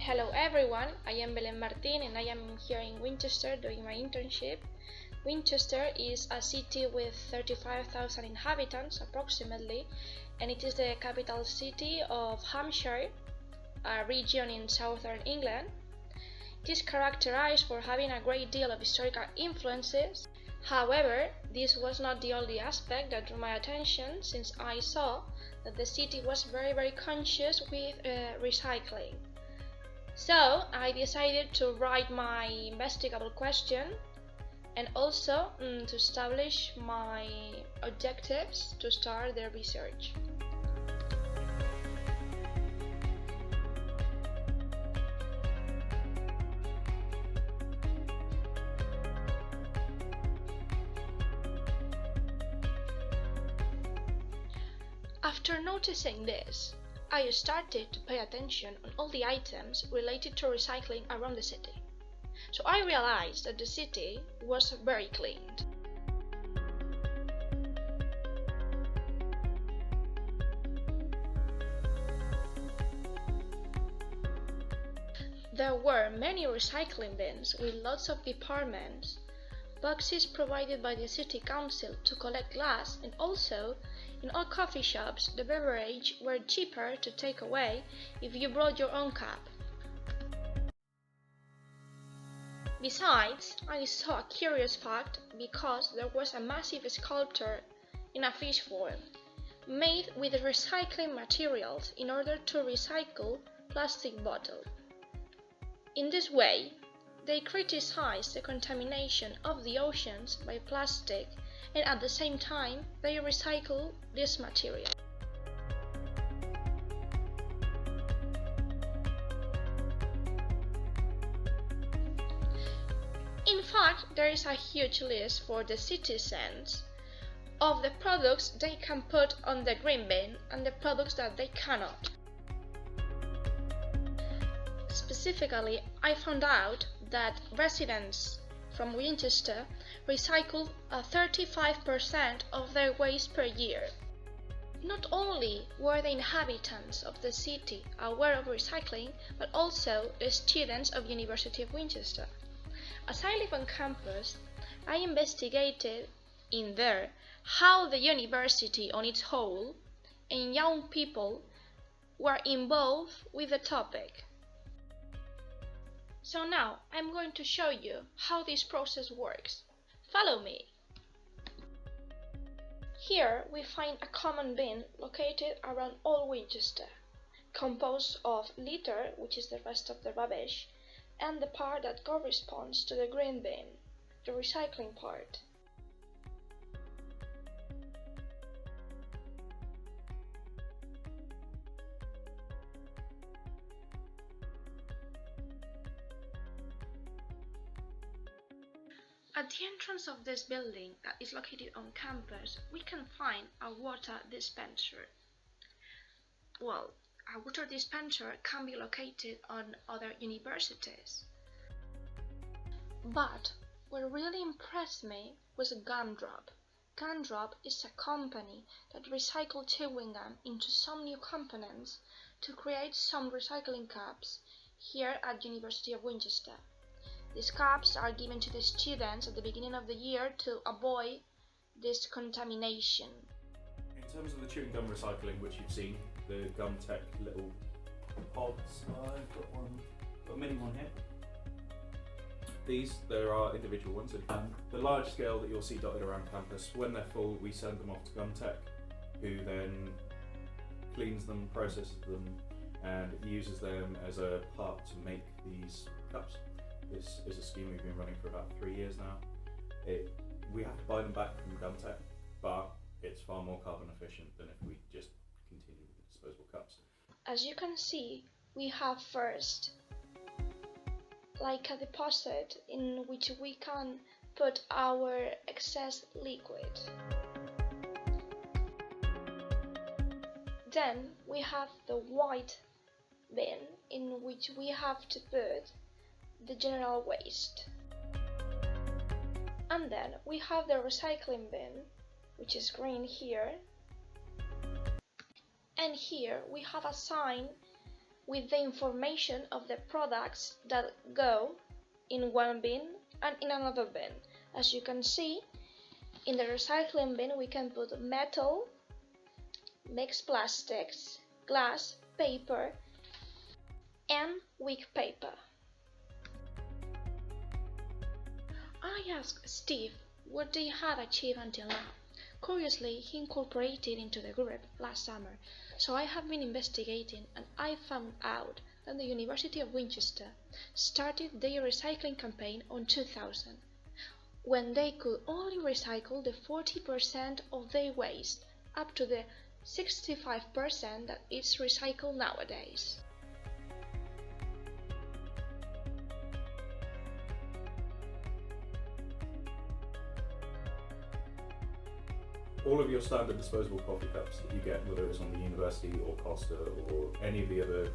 Hello everyone, I am Belén Martín and I am here in Winchester doing my internship. Winchester is a city with 35,000 inhabitants approximately, and it is the capital city of Hampshire, a region in southern England. It is characterized for having a great deal of historical influences. However, this was not the only aspect that drew my attention, since I saw that the city was very conscious with recycling. So I decided to write my investigable question and also to establish my objectives to start the research. After noticing this, I started to pay attention on all the items related to recycling around the city. So I realized that the city was very clean. There were many recycling bins with lots of departments, boxes provided by the city council to collect glass, and also in all coffee shops the beverages were cheaper to take away if you brought your own cup. Besides, I saw a curious fact because there was a massive sculpture in a fish form, made with recycling materials in order to recycle plastic bottles. In this way, they criticized the contamination of the oceans by plastic, and at the same time they recycle this material. In fact, there is a huge list for the citizens of the products they can put on the green bin and the products that they cannot. Specifically, I found out that residents from Winchester recycle 35% of their waste per year. Not only were the inhabitants of the city aware of recycling, but also the students of University of Winchester. As I live on campus, I investigated in there how the university on its whole and young people were involved with the topic. So now I'm going to show you how this process works. Follow me. Here we find a common bin located around all Winchester, composed of litter, which is the rest of the rubbish, and the part that corresponds to the green bin, the recycling part. At the entrance of this building that is located on campus, we can find a water dispenser. Well, a water dispenser can be located on other universities. But what really impressed me was Gumdrop. Gumdrop is a company that recycled chewing gum into some new components to create some recycling cups here at University of Winchester. These cups are given to the students at the beginning of the year to avoid this contamination. In terms of the chewing gum recycling, which you've seen, the GumTech little pods, I've got a mini one here. There are individual ones. The large scale that you'll see dotted around campus, when they're full, we send them off to GumTech, who then cleans them, processes them, and uses them as a part to make these cups. This is a scheme we've been running for about 3 years now. We have to buy them back from GumTech, but it's far more carbon efficient than if we just continue with disposable cups. As you can see, we have first like a deposit in which we can put our excess liquid. Then we have the white bin in which we have to put the general waste. And then we have the recycling bin, which is green here. And here we have a sign with the information of the products that go in one bin and in another bin. As you can see, in the recycling bin we can put metal, mixed plastics, glass, paper, and weak paper. I asked Steve what they had achieved until now. Curiously, he incorporated into the group last summer, so I have been investigating and I found out that the University of Winchester started their recycling campaign on 2000, when they could only recycle the 40% of their waste, up to the 65% that is recycled nowadays. All of your standard disposable coffee cups that you get, whether it's on the university or Costa or any of the other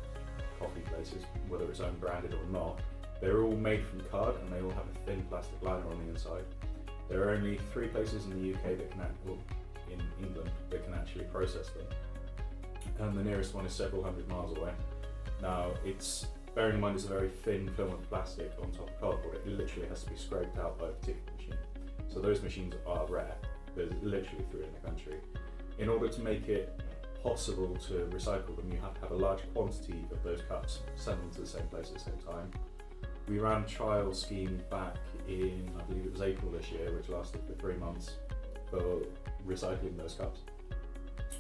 coffee places, whether it's own branded or not, they're all made from card and they all have a thin plastic liner on the inside. There are only 3 places in the UK that can, well, in England, that can actually process them, and the nearest one is several hundred miles away. Now, bearing in mind it's a very thin film of plastic on top of cardboard. It literally has to be scraped out by a particular machine. So those machines are rare. There's literally 3 in the country. In order to make it possible to recycle them, you have to have a large quantity of those cups, send them to the same place at the same time. We ran a trial scheme back in, I believe it was April this year, which lasted for 3 months for recycling those cups.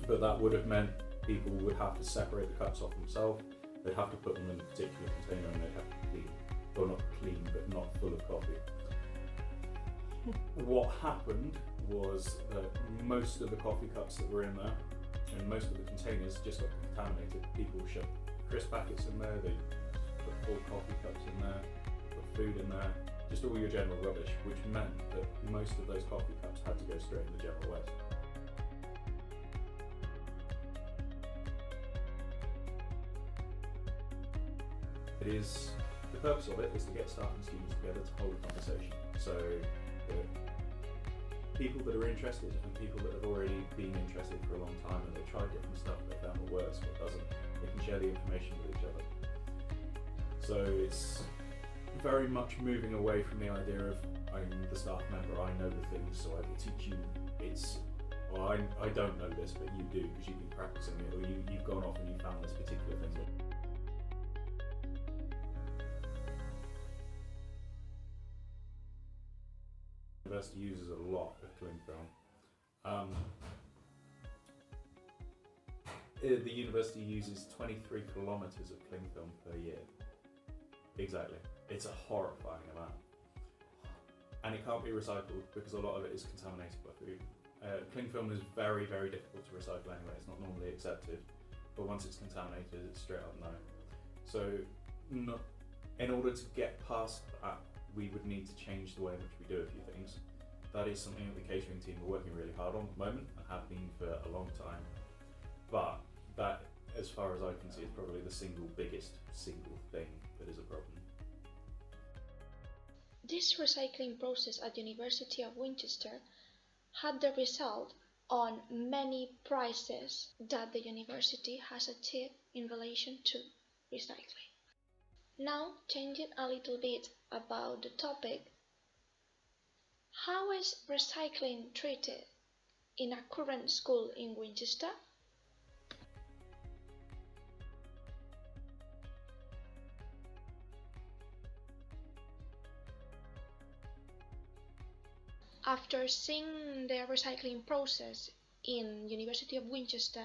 But that would have meant people would have to separate the cups off themselves, they'd have to put them in a particular container and they'd have to clean. Well, not clean, but not full of coffee. What happened was that most of the coffee cups that were in there and most of the containers just got contaminated. People shoved crisp packets in there, they put full coffee cups in there, put food in there, just all your general rubbish, which meant that most of those coffee cups had to go straight in the general waste. The purpose of it is to get staff and students together to hold a conversation. So people that are interested and people that have already been interested for a long time and they've tried different stuff, they found what works, what doesn't, they can share the information with each other. So it's very much moving away from the idea of I'm the staff member, I know the things, so I can teach you. I don't know this, but you do because you've been practicing it, or you've gone off and you found this particular thing. The university uses a lot of cling film. The university uses 23 kilometres of cling film per year. Exactly. It's a horrifying amount. And it can't be recycled because a lot of it is contaminated by food. Cling film is very, very difficult to recycle anyway. It's not normally accepted. But once it's contaminated, it's straight up no. So in order to get past that, we would need to change the way in which we do a few things. That is something that the catering team are working really hard on at the moment and have been for a long time. But that, as far as I can see, is probably the biggest single thing that is a problem. This recycling process at the University of Winchester had the result on many prizes that the university has achieved in relation to recycling. Now, changing a little bit about the topic, how is recycling treated in a current school in Winchester? After seeing the recycling process in University of Winchester,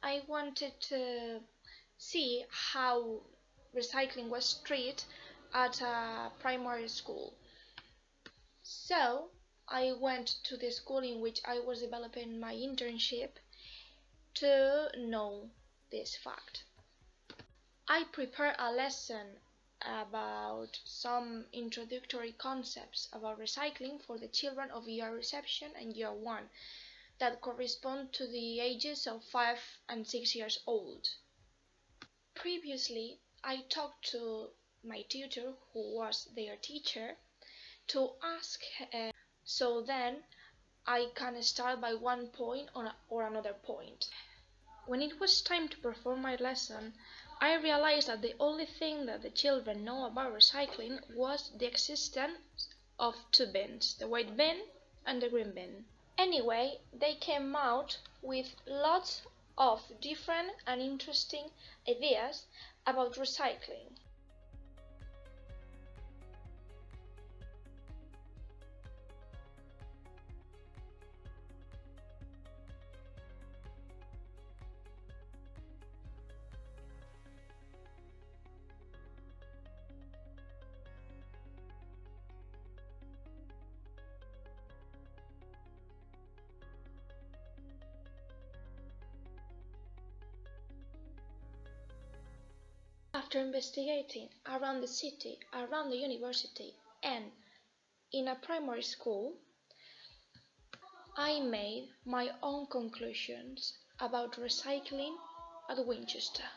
I wanted to see how recycling was treated at a primary school. So I went to the school in which I was developing my internship to know this fact. I prepared a lesson about some introductory concepts about recycling for the children of year reception and year 1 that correspond to the ages of 5 and 6 years old. Previously, I talked to my tutor, who was their teacher, to ask so then I can start by one point or another point. When it was time to perform my lesson, I realized that the only thing that the children know about recycling was the existence of two bins, the white bin and the green bin. Anyway, they came out with lots of different and interesting ideas about recycling. After investigating around the city, around the university, and in a primary school, I made my own conclusions about recycling at Winchester.